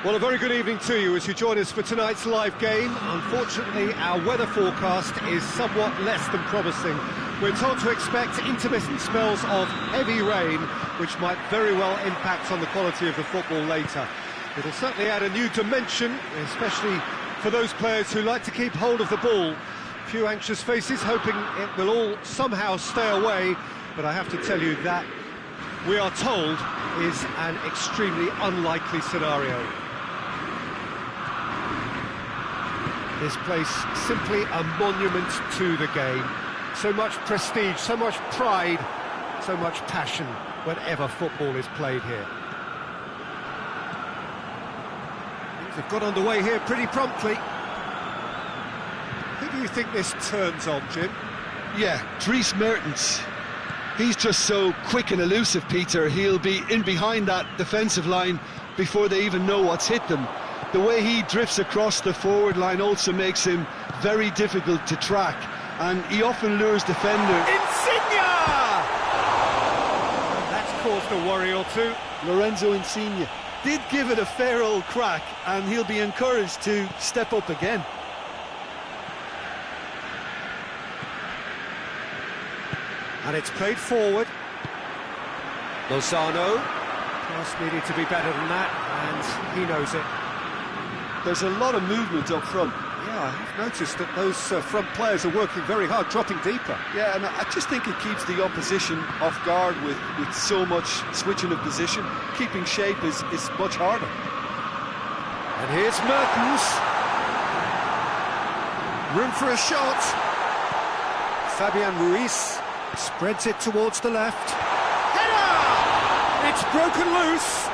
Well, a very good evening to you as you join us for tonight's live game. Unfortunately, our weather forecast is somewhat less than promising. We're told to expect intermittent spells of heavy rain, which might very well impact on the quality of the football later. It'll certainly add a new dimension, especially for those players who like to keep hold of the ball. A few anxious faces hoping it will all somehow stay away, but I have to tell you that we are told is an extremely unlikely scenario. This place simply a monument to the game. So much prestige, so much pride, so much passion whenever football is played here. Things have got underway here pretty promptly. Who do you think this turns on, Jim? Yeah, Dries Mertens. He's just so quick and elusive, Peter. He'll be in behind that defensive line before they even know what's hit them. The way he drifts across the forward line also makes him very difficult to track, and he often lures defenders. Insigne! That's caused a worry or two. Lorenzo Insigne did give it a fair old crack, and he'll be encouraged to step up again. And it's played forward. Lozano. Pass needed to be better than that, and he knows it. There's a lot of movement up front. Yeah, I've noticed that those front players are working very hard, dropping deeper. Yeah, and I just think it keeps the opposition off guard with so much switching of position. Keeping shape is much harder. And here's Mertens. Room for a shot. Fabian Ruiz spreads it towards the left. Header! It's broken loose.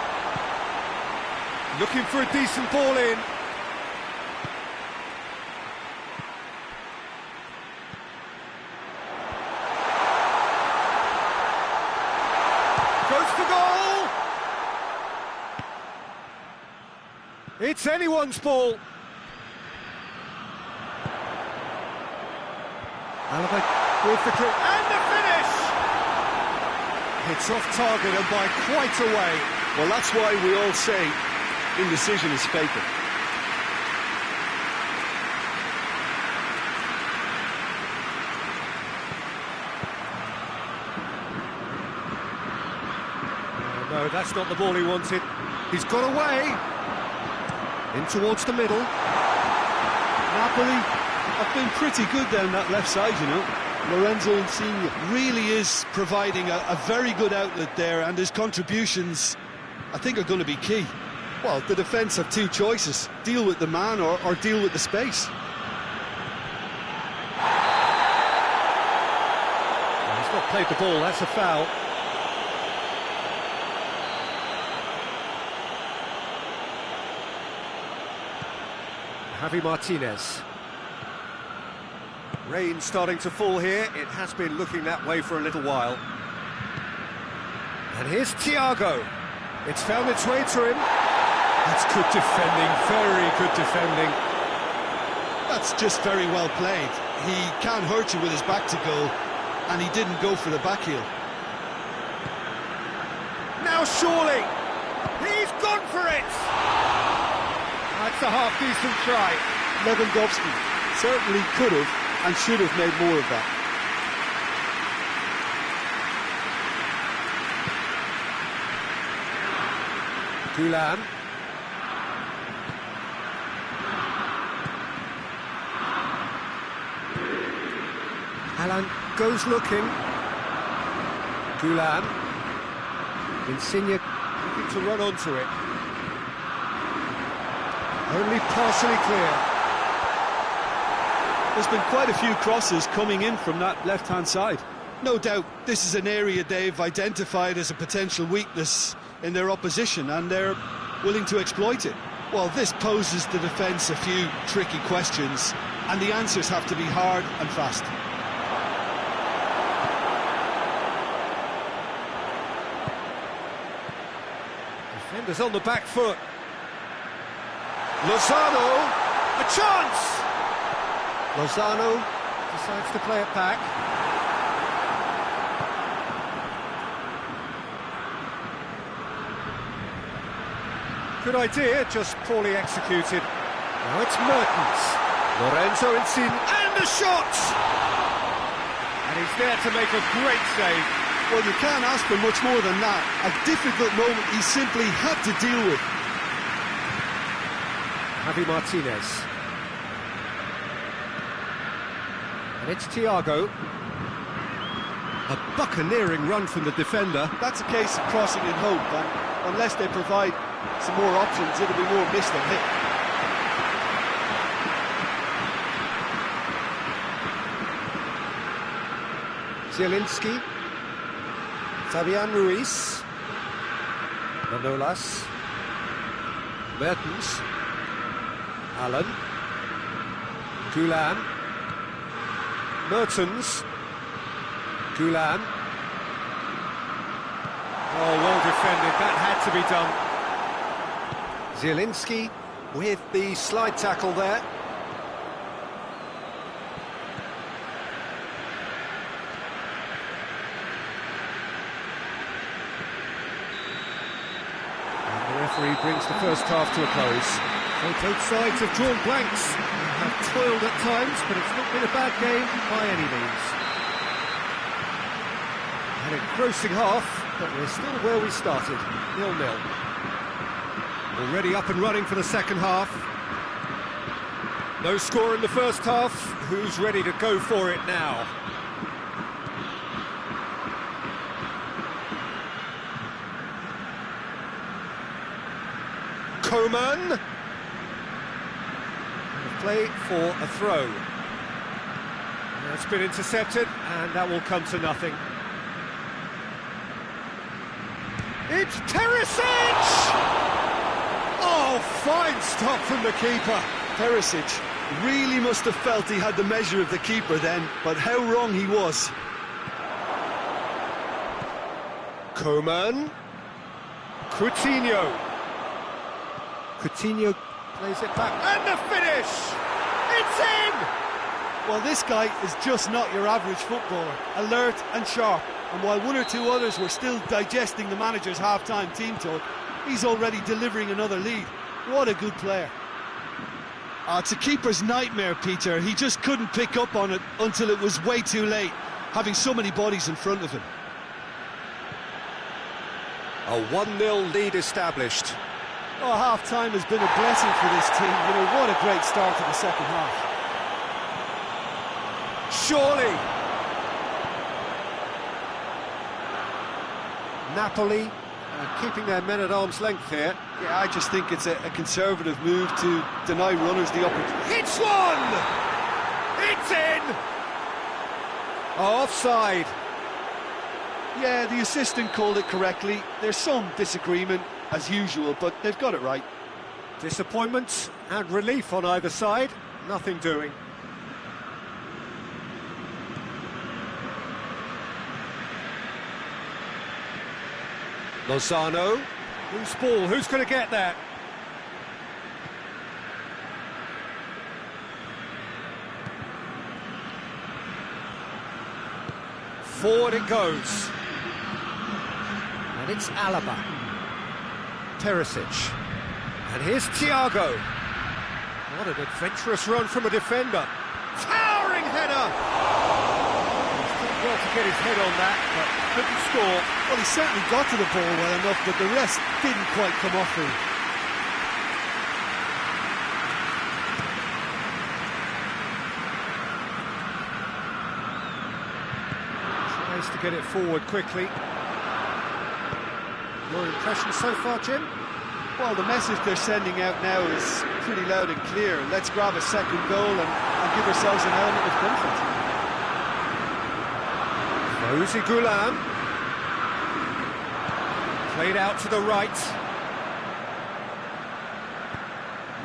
Looking for a decent ball in. Goes for goal! It's anyone's ball. Alaba with the kick and the finish! It's off target and by quite a way. Well, that's why we all say indecision is fatal. No, that's not the ball he wanted. He's got away. In towards the middle. Napoli have been pretty good down that left side, you know. Lorenzo Insigne really is providing a very good outlet there, and his contributions, I think, are going to be key. Well, the defence have two choices: deal with the man or deal with the space. He's not played the ball, that's a foul. Javi Martinez. Rain starting to fall here. It has been looking that way for a little while. And here's Thiago. It's found its way to him. That's good defending, very good defending. That's just very well played. He can't hurt you with his back to goal, and he didn't go for the back heel. Now surely, he's gone for it! That's a half-decent try. Lewandowski certainly could have and should have made more of that. Gulan. Alan goes looking. Gulan. Insigne looking to run onto it. Only partially clear. There's been quite a few crosses coming in from that left-hand side. No doubt this is an area they've identified as a potential weakness in their opposition, and they're willing to exploit it. Well, this poses the defence a few tricky questions, and the answers have to be hard and fast. Defenders on the back foot. Lozano, a chance! Lozano decides to play it back. Good idea, just poorly executed. Now it's Mertens. Lorenzo Insigne, and the shot! And he's there to make a great save. Well, you can't ask for much more than that. A difficult moment he simply had to deal with. Javi Martinez. And it's Thiago. A buccaneering run from the defender. That's a case of crossing in hope, and unless they provide some more options, it'll be more missed than hit. Zielinski. Fabian Ruiz. Manolas. Mertens. Allen. Gulan. Mertens. Gulan. Oh, well defended. That had to be done. Zielinski with the slide tackle there. And the referee brings the first half to a close. So both sides have drawn blanks. They have toiled at times, but it's not been a bad game by any means. An engrossing half, but we're still where we started, 0-0. Already up and running for the second half. No score in the first half. Who's ready to go for it now? Coman. Play for a throw. It's been intercepted, and that will come to nothing. It's Perisic! Oh, fine stop from the keeper. Perisic really must have felt he had the measure of the keeper then, but how wrong he was. Coman. Coutinho. Coutinho plays it back, and the finish! It's in! Well, this guy is just not your average footballer. Alert and sharp. And while one or two others were still digesting the manager's half-time team talk, he's already delivering another lead. What a good player. It's a keeper's nightmare, Peter. He just couldn't pick up on it until it was way too late, having so many bodies in front of him. A 1-0 lead established. Oh, half-time has been a blessing for this team. You know, what a great start to the second half. Surely! Napoli keeping their men at arm's length here. Yeah, I just think it's a conservative move to deny runners the opportunity. It's one! It's in! Offside. Yeah, the assistant called it correctly. There's some disagreement, as usual, but they've got it right. Disappointment and relief on either side. Nothing doing. Lozano. Who's ball? Who's going to get that? Forward it goes. And it's Alaba. Perisic. And here's Thiago. What an adventurous run from a defender. Towering header! He's done well to get his head on that, but couldn't score. Well, he certainly got to the ball well enough, but the rest didn't quite come off him. Tries to get it forward quickly. Your impression so far, Jim? Well, the message they're sending out now is pretty loud and clear. Let's grab a second goal and give ourselves an element of comfort. Rosie Gulan. Played out to the right.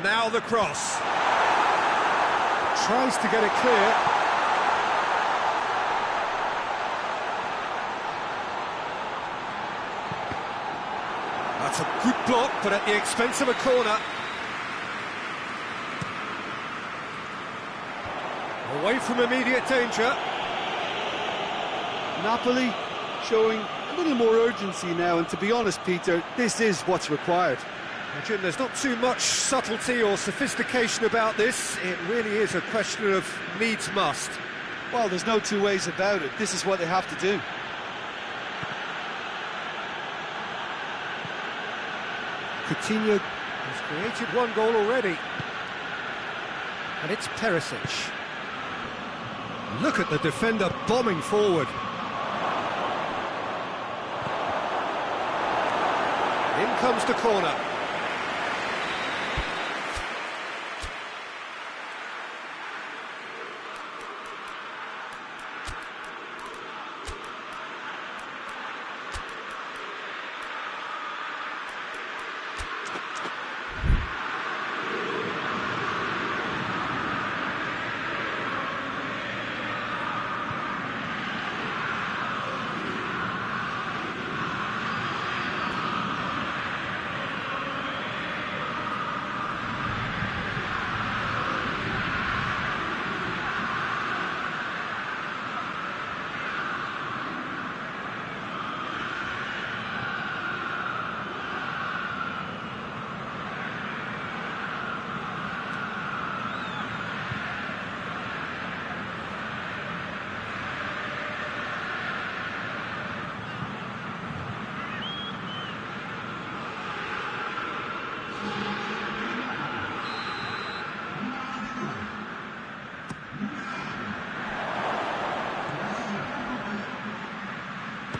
Now the cross. Tries to get it clear. That's a good block, but at the expense of a corner. Away from immediate danger. Napoli showing a little more urgency now, and to be honest, Peter, this is what's required. Well, Jim, there's not too much subtlety or sophistication about this. It really is a question of needs must. Well, there's no two ways about it. This is what they have to do. Coutinho has created one goal already. And it's Perisic. Look at the defender bombing forward. In comes the corner.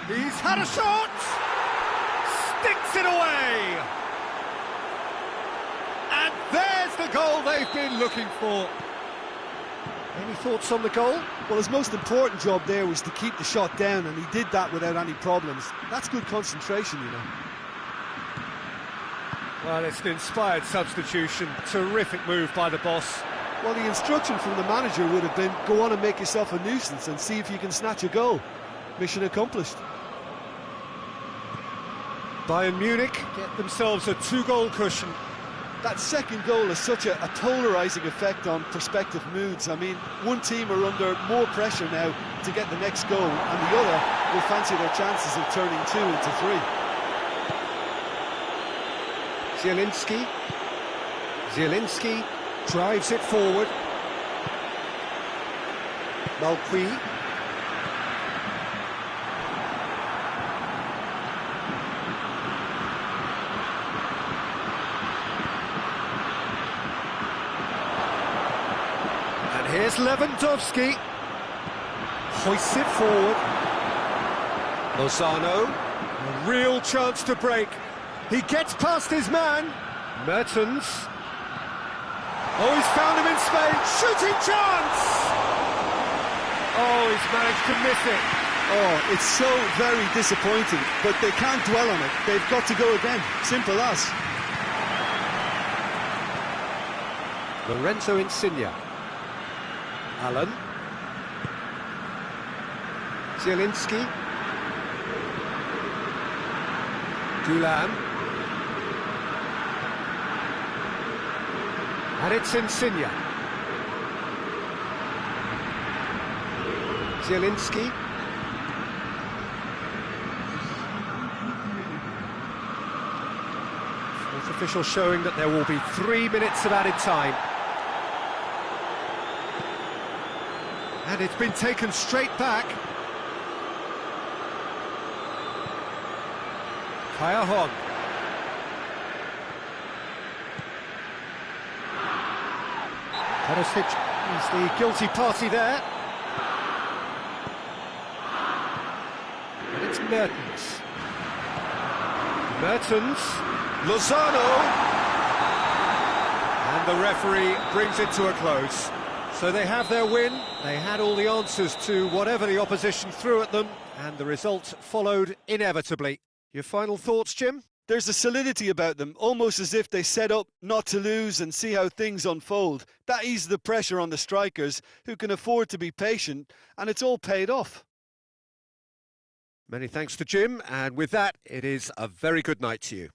He's had a shot! Sticks it away! And there's the goal they've been looking for. Any thoughts on the goal? Well, his most important job there was to keep the shot down, and he did that without any problems. That's good concentration, you know. Well, it's an inspired substitution. Terrific move by the boss. Well, the instruction from the manager would have been, go on and make yourself a nuisance and see if you can snatch a goal. Mission accomplished. Bayern Munich get themselves a 2-goal cushion. That second goal has such a polarising effect on prospective moods. I mean, one team are under more pressure now to get the next goal, and the other will fancy their chances of turning 2 into 3. Zielinski drives it forward. Malqui. And here's Lewandowski. Hoists it forward. Lozano. A real chance to break. He gets past his man. Mertens. Oh, he's found him in space. Shooting chance! Oh, he's managed to miss it. Oh, it's so very disappointing, but they can't dwell on it. They've got to go again. Simple as. Lorenzo Insigne. Allen. Zielinski. Gulan. And it's Insigne. Zielinski. Fourth official showing that there will be 3 minutes of added time. And it's been taken straight back. Kaya Hon. Perisic is the guilty party there. And it's Mertens. Mertens. Lozano. And the referee brings it to a close. So they have their win. They had all the answers to whatever the opposition threw at them, and the result followed inevitably. Your final thoughts, Jim? There's a solidity about them, almost as if they set up not to lose and see how things unfold. That eases the pressure on the strikers, who can afford to be patient, and it's all paid off. Many thanks to Jim, and with that, it is a very good night to you.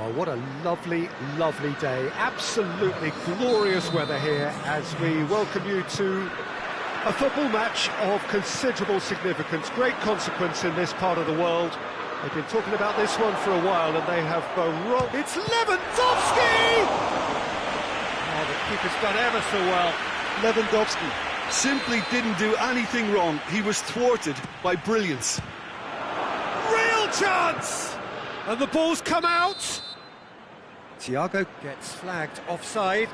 Well, what a lovely, lovely day. Absolutely glorious weather here as we welcome you to a football match of considerable significance, great consequence in this part of the world. They've been talking about this one for a while and they have It's Lewandowski! Oh, the keeper's done ever so well. Lewandowski simply didn't do anything wrong. He was thwarted by brilliance. Real chance! And the ball's come out. Thiago gets flagged offside.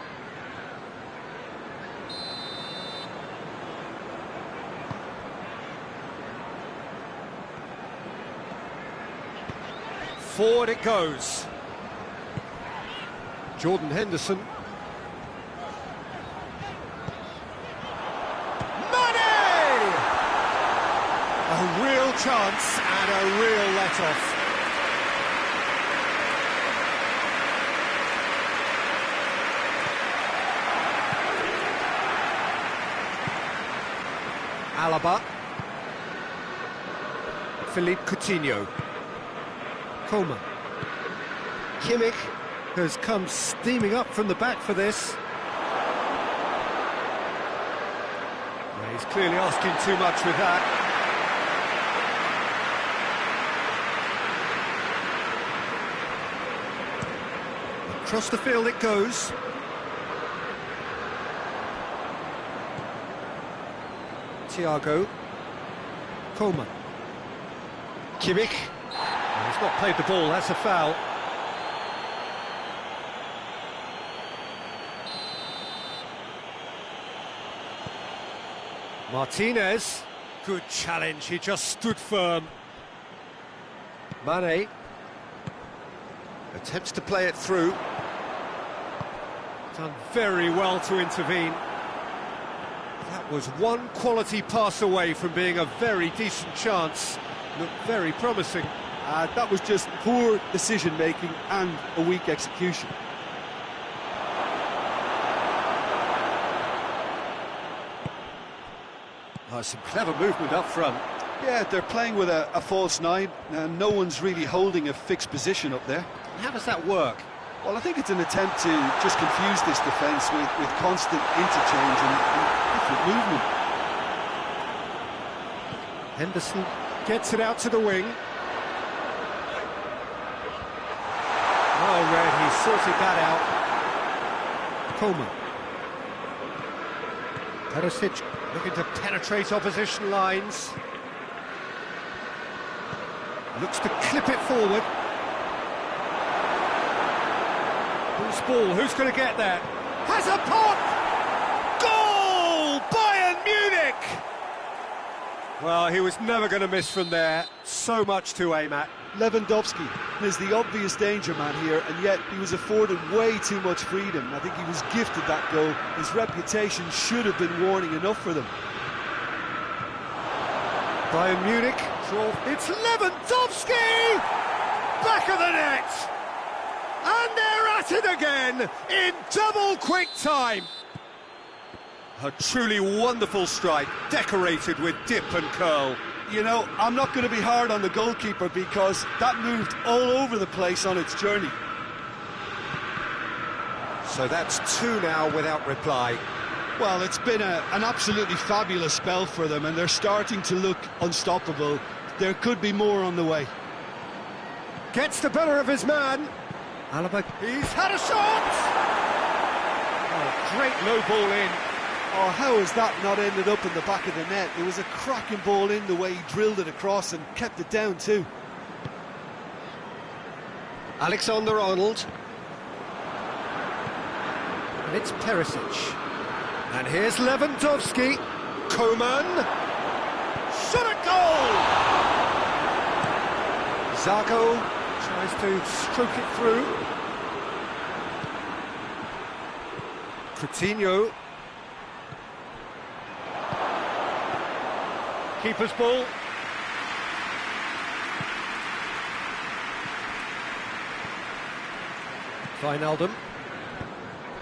Forward it goes. Jordan Henderson. Money! A real chance and a real let-off. Alaba. Philippe Coutinho. Coman. Kimmich has come steaming up from the back for this. Yeah, he's clearly asking too much with that. Across the field it goes. Thiago. Coman. Kimmich. He's not played the ball, that's a foul. Martinez. Good challenge, he just stood firm. Mane. Attempts to play it through. Done very well to intervene. That was one quality pass away from being a very decent chance. Looked very promising. That was just poor decision-making and a weak execution. Oh, some clever movement up front. Yeah, they're playing with a false nine, and no one's really holding a fixed position up there. How does that work? Well, I think it's an attempt to just confuse this defence with constant interchange and different movement. Henderson gets it out to the wing. Well read, he sorted that out. Coman. Perisic looking to penetrate opposition lines. Looks to clip it forward. Who's ball? Who's going to get there? Has a pop! Goal! Bayern Munich! Well, he was never going to miss from there. So much to aim at. Lewandowski is the obvious danger man here, and yet he was afforded way too much freedom. I think he was gifted that goal. His reputation should have been warning enough for them. Bayern Munich, it's Lewandowski! Back of the net! And they're at it again in double quick time. A truly wonderful strike, decorated with dip and curl. You know, I'm not going to be hard on the goalkeeper because that moved all over the place on its journey. So that's two now without reply. Well, it's been an absolutely fabulous spell for them, and they're starting to look unstoppable. There could be more on the way. Gets the better of his man. Alaba, he's had a shot! Oh, great low ball in. Oh, how has that not ended up in the back of the net? It was a cracking ball in the way he drilled it across and kept it down too. Alexander-Arnold. And it's Perisic. And here's Lewandowski. Coman. Shot at goal! Zago tries to stroke it through. Coutinho. Keeper's ball. Wijnaldum.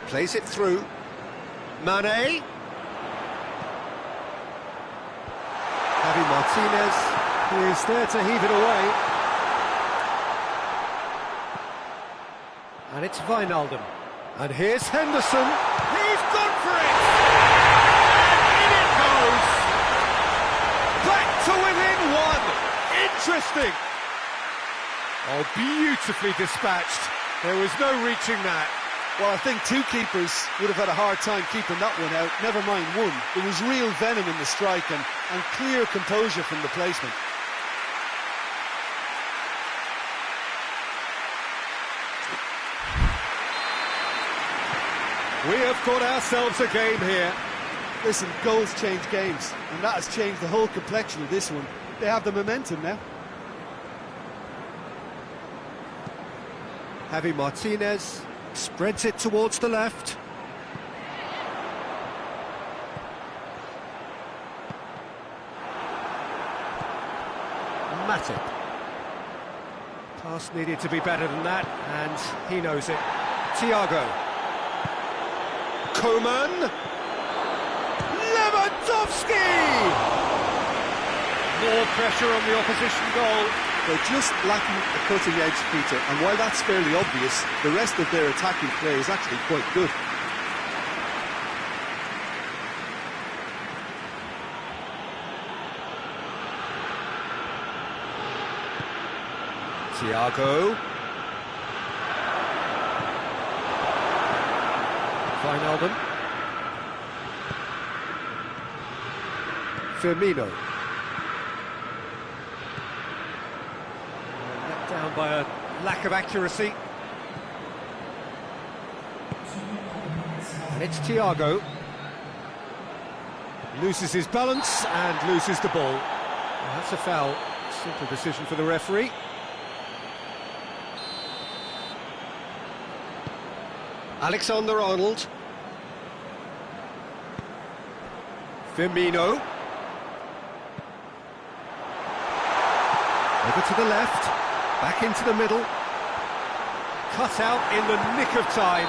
Plays it through. Mane. Javi Martinez is there to heave it away. And it's Wijnaldum. And here's Henderson. He's gone for it! And in it goes! Back to within one! Interesting! Oh, beautifully dispatched. There was no reaching that. Well, I think two keepers would have had a hard time keeping that one out, never mind one. There was real venom in the strike and clear composure from the placement. We have got ourselves a game here. Listen, goals change games, and that has changed the whole complexion of this one. They have the momentum now. Javi Martinez spreads it towards the left. Matip. Pass needed to be better than that, and he knows it. Thiago. Koeman. Lewandowski! More pressure on the opposition goal. They're just lacking a cutting edge, Peter, and while that's fairly obvious, the rest of their attacking play is actually quite good. Thiago. Wijnaldum. Firmino. Let down by a lack of accuracy. And it's Thiago. Loses his balance and loses the ball. Well, that's a foul. Simple decision for the referee. Alexander-Arnold. Firmino. Over to the left, back into the middle. Cut out in the nick of time.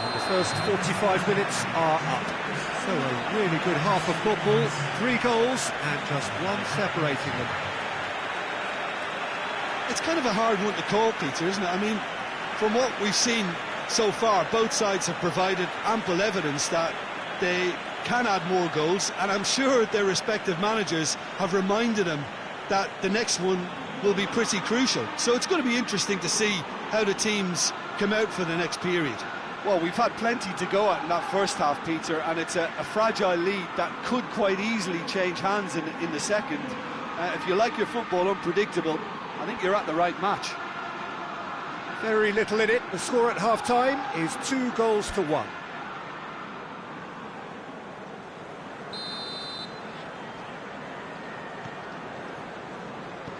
And the first 45 minutes are up. So a really good half of football, 3 goals and just one separating them. It's kind of a hard one to call, Peter, isn't it? I mean, from what we've seen so far, both sides have provided ample evidence that they can add more goals, and I'm sure their respective managers have reminded them that the next one will be pretty crucial. So it's going to be interesting to see how the teams come out for the next period. Well, we've had plenty to go at in that first half, Peter, and it's a fragile lead that could quite easily change hands in the second. If you like your football unpredictable, I think you're at the right match. Very little in it. The score at half-time is 2-1.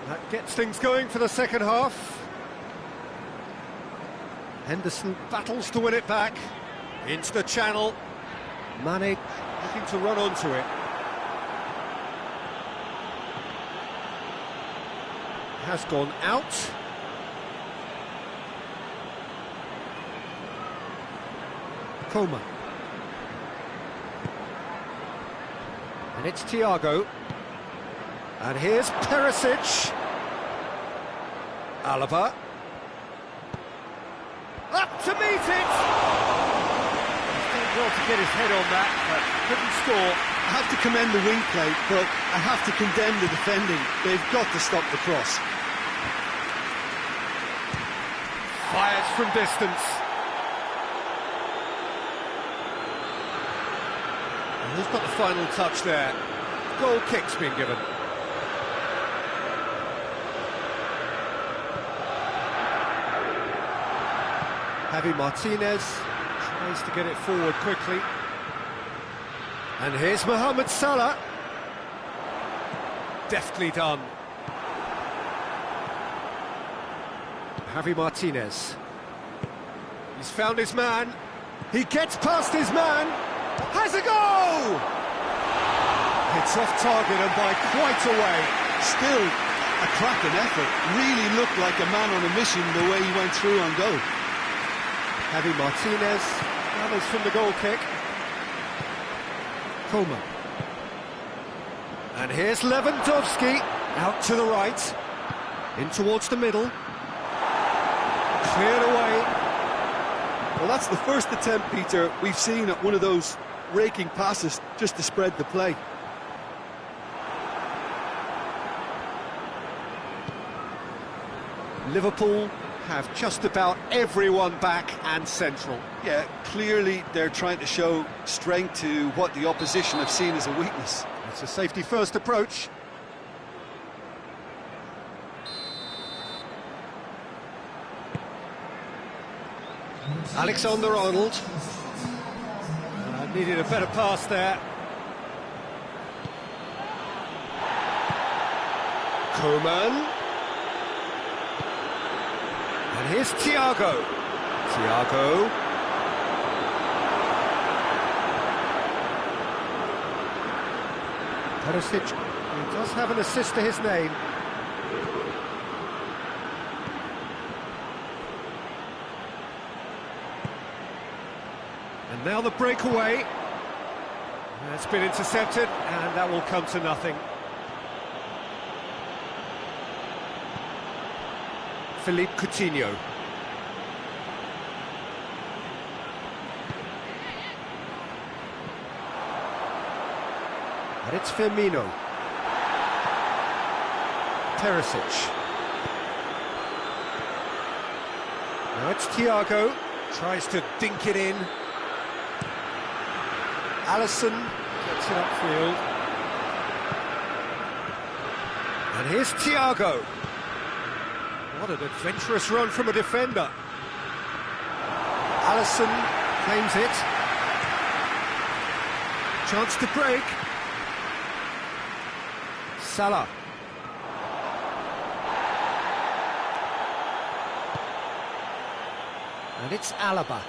That gets things going for the second half. Henderson battles to win it back. Into the channel. Mane looking to run onto it. Has gone out. Koeman. And it's Thiago. And here's Perisic. Alaba. Up to meet it! Did well to get his head on that, but couldn't score. I have to commend the wing play, but I have to condemn the defending. They've got to stop the cross. Fires from distance. And who's got the final touch there? Goal kick's been given. Javi Martinez tries to get it forward quickly. And here's Mohamed Salah. Deftly done. Javi Martinez. He's found his man. He gets past his man. Has a goal! It's off target and by quite a way. Still a cracking effort. Really looked like a man on a mission the way he went through on goal. Javi Martinez hammers from the goal kick. Koeman. And here's Lewandowski, out to the right, in towards the middle. Cleared away. Well, that's the first attempt, Peter, we've seen at one of those raking passes just to spread the play. Liverpool have just about everyone back and central. Yeah, clearly they're trying to show strength to what the opposition have seen as a weakness. It's a safety-first approach. Alexander-Arnold. Needed a better pass there. Koeman. And here's Thiago. Thiago. Perisic, he does have an assist to his name. And now the breakaway. That's been intercepted, and that will come to nothing. Philippe Coutinho. And it's Firmino. Perisic. Now it's Thiago. Tries to dink it in. Alisson gets it upfield. And here's Thiago. What an adventurous run from a defender. Alisson claims it. Chance to break. Salah. And it's Alaba.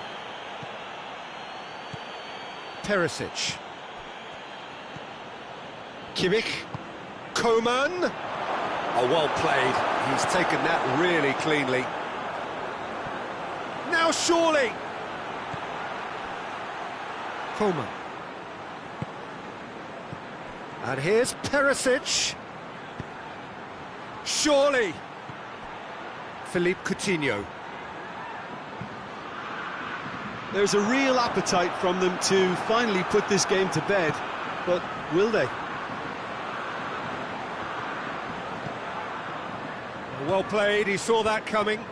Perisic. Kimmich. Koeman. Oh, well played. He's taken that really cleanly. Now surely. Koeman. And here's Perisic. Surely. Philippe Coutinho. There's a real appetite from them to finally put this game to bed, but will they? Well played, he saw that coming.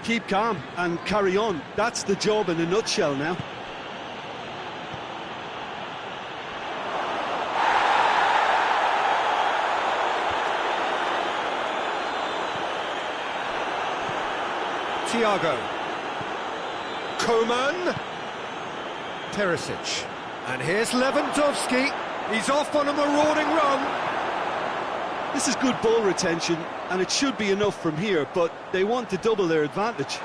Keep calm and carry on. That's the job in a nutshell now. Thiago. Koeman. Perisic. And here's Lewandowski. He's off on a marauding run. This is good ball retention, and it should be enough from here, but they want to double their advantage.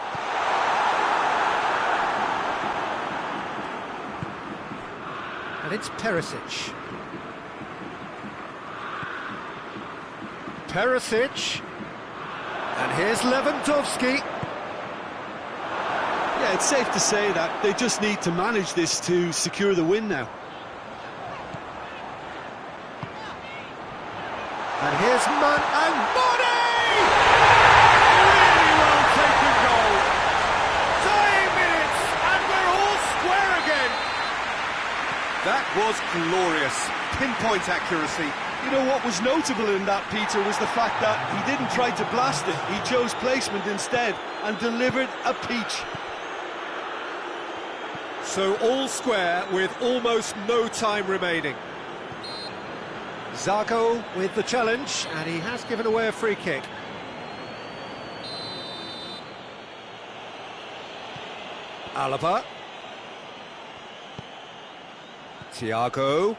And it's Perisic. Perisic. And here's Lewandowski. Yeah, it's safe to say that they just need to manage this to secure the win now. And here's Man and Body! Really well taken goal. Dying minutes, and we're all square again. That was glorious. Pinpoint accuracy. You know what was notable in that, Peter, was the fact that he didn't try to blast it. He chose placement instead and delivered a peach. So all square with almost no time remaining. Zago with the challenge, and he has given away a free kick. Alaba. Thiago.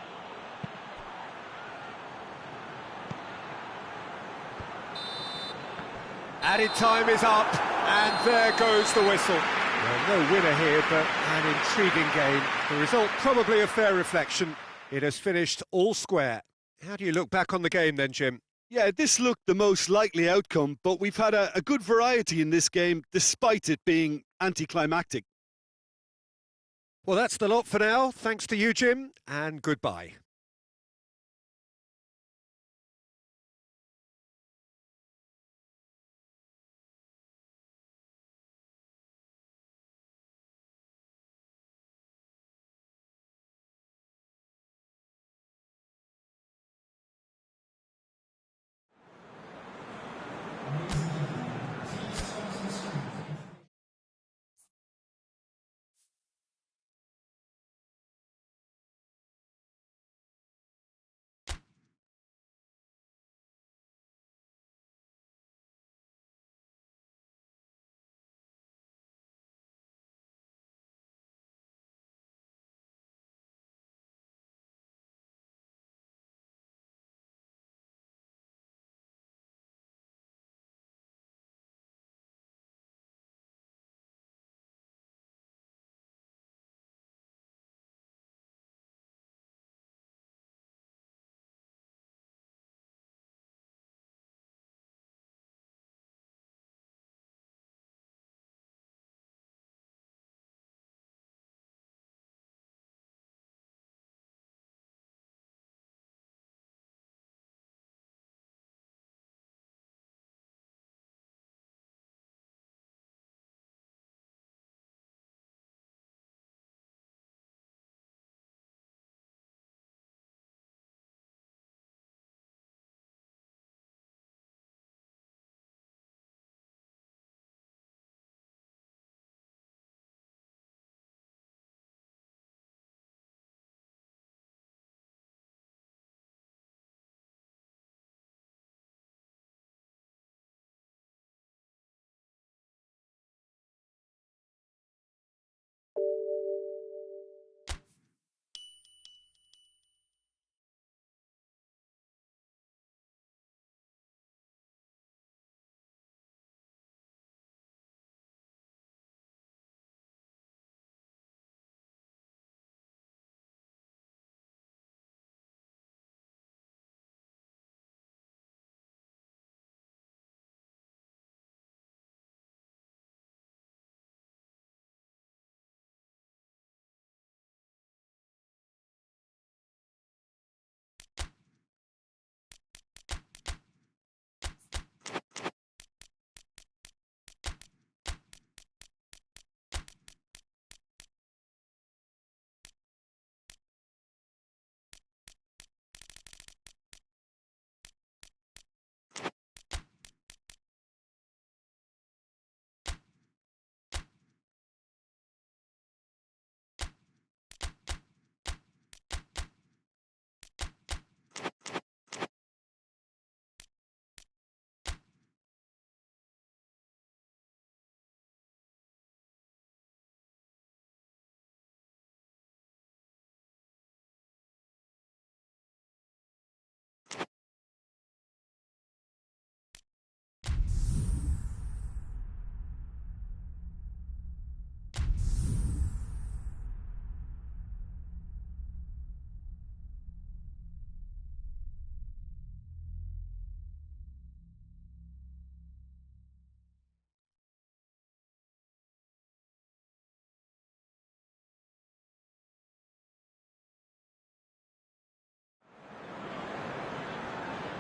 Added time is up, and there goes the whistle. Well, no winner here, but an intriguing game. The result probably a fair reflection. It has finished all square. How do you look back on the game then, Jim? Yeah, this looked the most likely outcome, but we've had a good variety in this game, despite it being anticlimactic. Well, that's the lot for now. Thanks to you, Jim, and goodbye.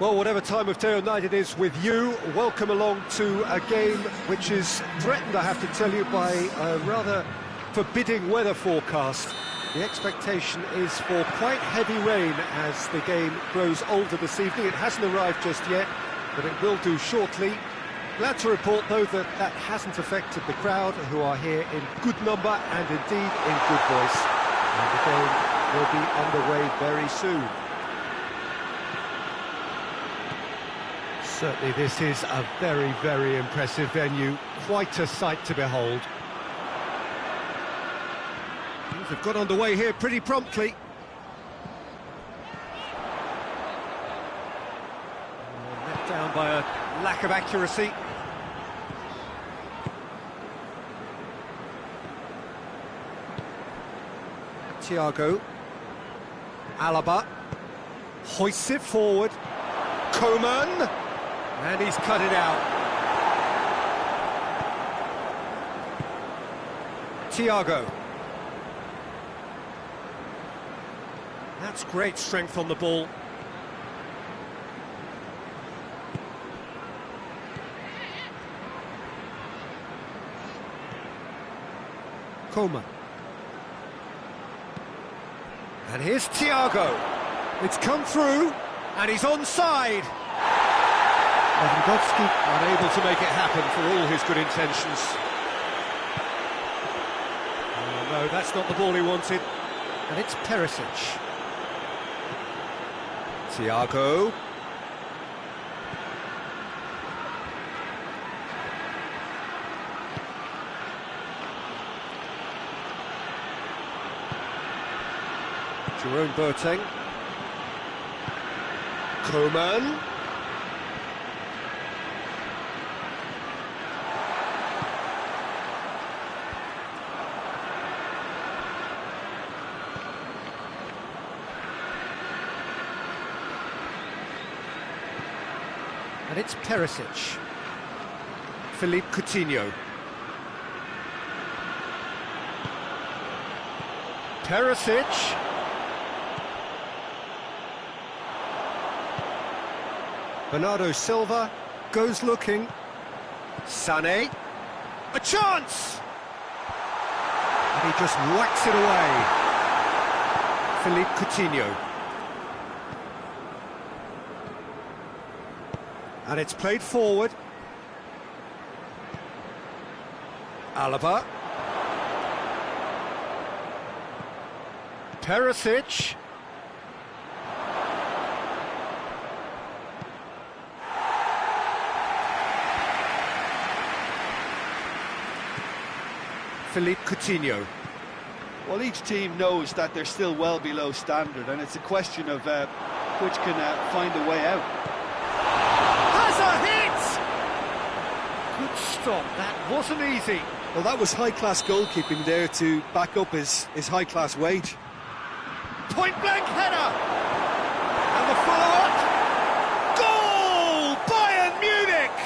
Well, whatever time of day or night it is with you, welcome along to a game which is threatened, I have to tell you, by a rather forbidding weather forecast. The expectation is for quite heavy rain as the game grows older this evening. It hasn't arrived just yet, but it will do shortly. Glad to report, though, that that hasn't affected the crowd, who are here in good number and indeed in good voice. And the game will be underway very soon. Certainly this is a very, very impressive venue, quite a sight to behold. Things have got underway here pretty promptly. Let down by a lack of accuracy. Thiago. Alaba. Hoists it forward. Coman. And he's cut it out. Thiago. That's great strength on the ball. Coman. And here's Thiago. It's come through, and he's onside. Lewandowski unable to make it happen for all his good intentions. Oh, no, that's not the ball he wanted. And it's Perisic. Thiago. Jerome Boateng. Coman. And it's Perisic. Philippe Coutinho. Perisic. Bernardo Silva goes looking. Sané. A chance! And he just whacks it away. Philippe Coutinho. And it's played forward. Alaba. Perisic. Philippe Coutinho. Well, each team knows that they're still well below standard, and it's a question of which can find a way out. Has a hit! Good stop, that wasn't easy. Well, that was high-class goalkeeping there to back up his high-class wage. Point-blank header! And the follow-up! Goal! Bayern Munich!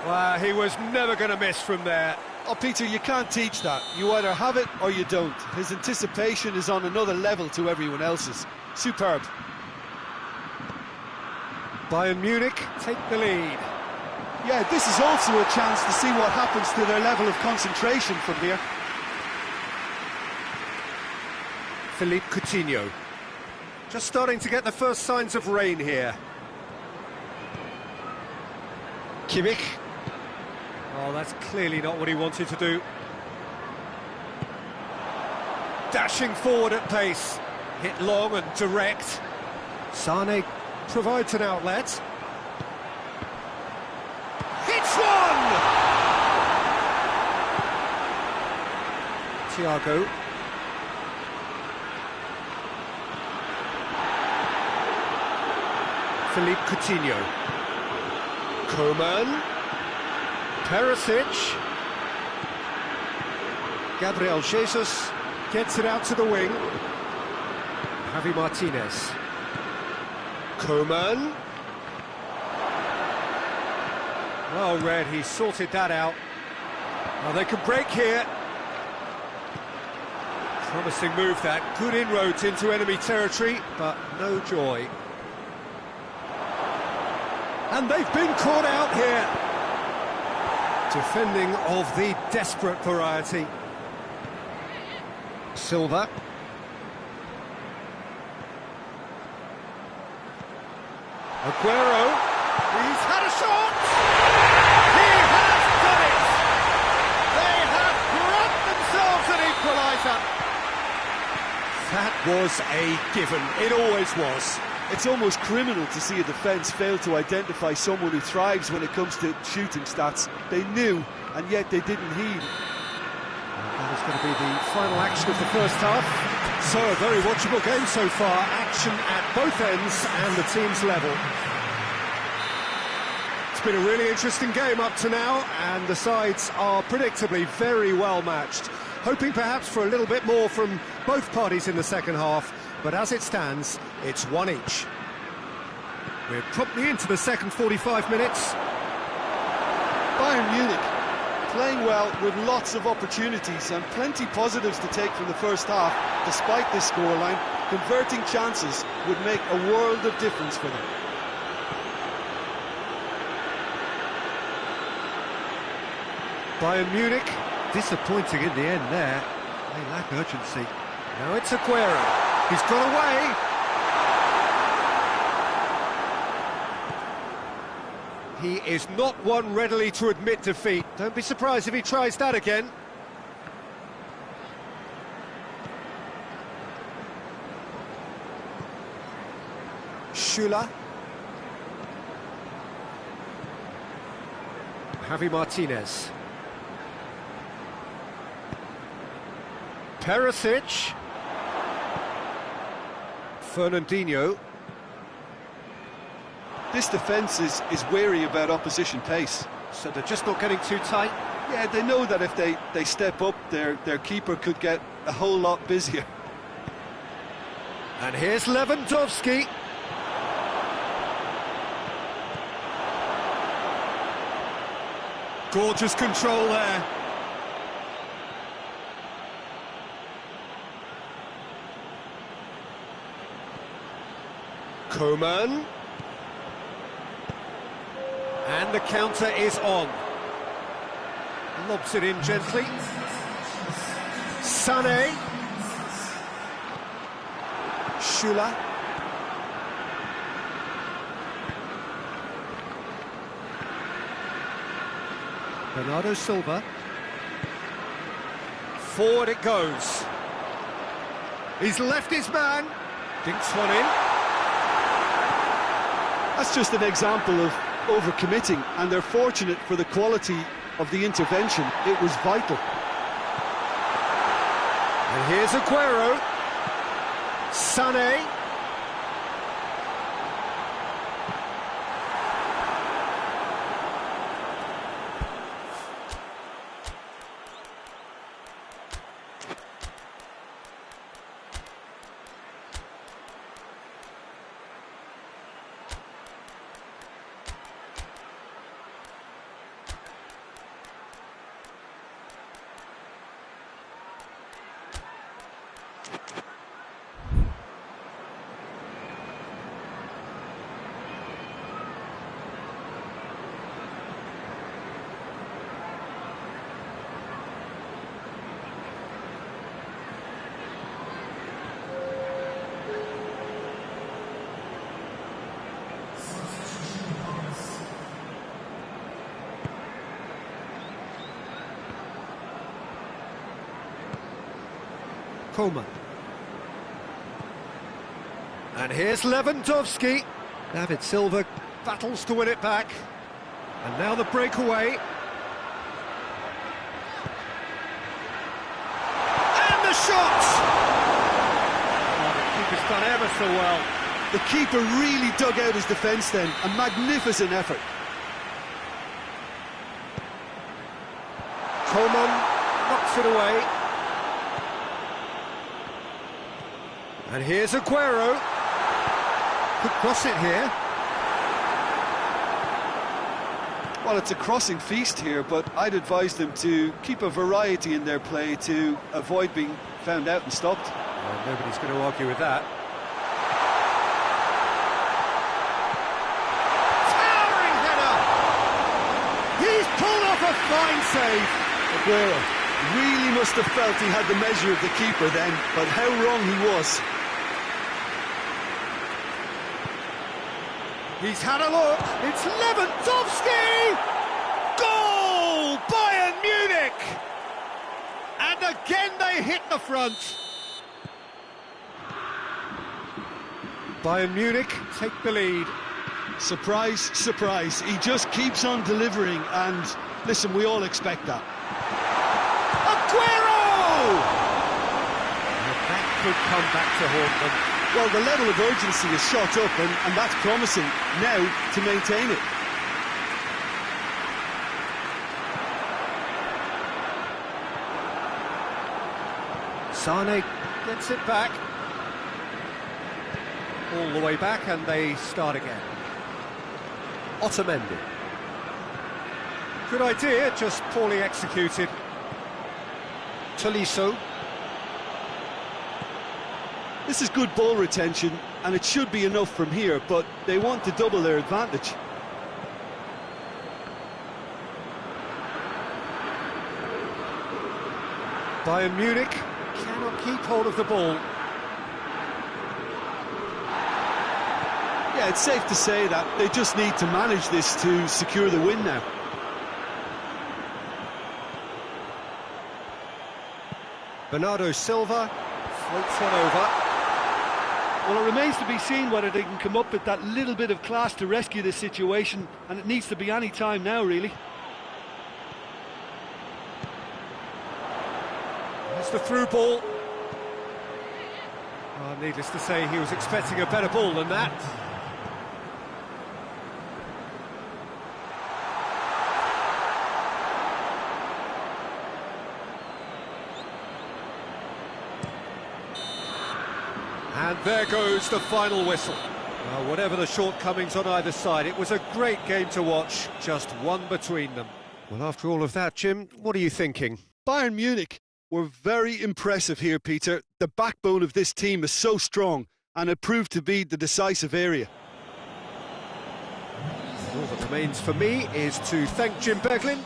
Well, he was never going to miss from there. Oh, Peter, you can't teach that. You either have it or you don't. His anticipation is on another level to everyone else's. Superb. Bayern Munich take the lead. Yeah, this is also a chance to see what happens to their level of concentration from here. Philippe Coutinho. Just starting to get the first signs of rain here. Kimmich. Oh, that's clearly not what he wanted to do. Dashing forward at pace. Hit long and direct. Sané provides an outlet. Hits one! Thiago. Philippe Coutinho. Coman. Perisic. Gabriel Jesus gets it out to the wing. Javi Martinez. Coman. Well read, he sorted that out. Now they can break here. Promising move that. Good inroads into enemy territory, but no joy. And they've been caught out here. Defending of the desperate variety. Silva. Aguero. He's had a shot. He has done it. They have grabbed themselves an equaliser. That was a given. It always was. It's almost criminal to see a defence fail to identify someone who thrives when it comes to shooting stats. They knew, and yet they didn't heed. That is going to be the final action of the first half. So, a very watchable game so far. Action at both ends and the team's level. It's been a really interesting game up to now, and the sides are predictably very well matched. Hoping perhaps for a little bit more from both parties in the second half, but as it stands, it's one each. We're promptly into the second 45 minutes. Bayern Munich playing well with lots of opportunities and plenty positives to take from the first half. Despite this scoreline, converting chances would make a world of difference for them. Bayern Munich disappointing in the end there. They lack urgency. Now it's Aguero. He's got away. He is not one readily to admit defeat. Don't be surprised if he tries that again. Schüller. Javi Martinez. Perisic. Fernandinho. This defence is wary about opposition pace. So they're just not getting too tight? Yeah, they know that if they step up, their keeper could get a whole lot busier. And here's Lewandowski. Gorgeous control there. Coman. And the counter is on. Lobs it in gently. Sané. Schüller. Bernardo Silva. Forward it goes. He's left his man. Dinks one in. That's just an example of overcommitting, and they're fortunate for the quality of the intervention. It was vital. And here's Aguero. Sané. Coman. And here's Lewandowski. David Silva battles to win it back. And now the breakaway. And the shot! Oh, the keeper's done ever so well. The keeper really dug out his defence then. A magnificent effort. Coman knocks it away. And here's Aguero. Could cross it here. Well, it's a crossing feast here, but I'd advise them to keep a variety in their play to avoid being found out and stopped. Well, nobody's going to argue with that. Fine save. Aguero really must have felt he had the measure of the keeper then, but how wrong he was. He's had a look. It's Lewandowski! Goal! Bayern Munich! And again they hit the front. Bayern Munich take the lead. Surprise, surprise. He just keeps on delivering, and listen, we all expect that. Aguero! And that could come back to haunt them. Well, the level of urgency is shot up, and that's promising now to maintain it. Sane gets it back. All the way back, and they start again. Otamendi. Good idea, just poorly executed. Tolisso. This is good ball retention, and it should be enough from here, but they want to double their advantage. Bayern Munich cannot keep hold of the ball. Yeah, it's safe to say that they just need to manage this to secure the win now. Bernardo Silva floats one over. Well, it remains to be seen whether they can come up with that little bit of class to rescue this situation, and it needs to be any time now, really. That's the through ball. Oh, needless to say, he was expecting a better ball than that. And there goes the final whistle. Well, whatever the shortcomings on either side, it was a great game to watch, just one between them. Well, after all of that, Jim, what are you thinking? Bayern Munich were very impressive here, Peter. The backbone of this team is so strong, and it proved to be the decisive area. All that remains for me is to thank Jim Beglin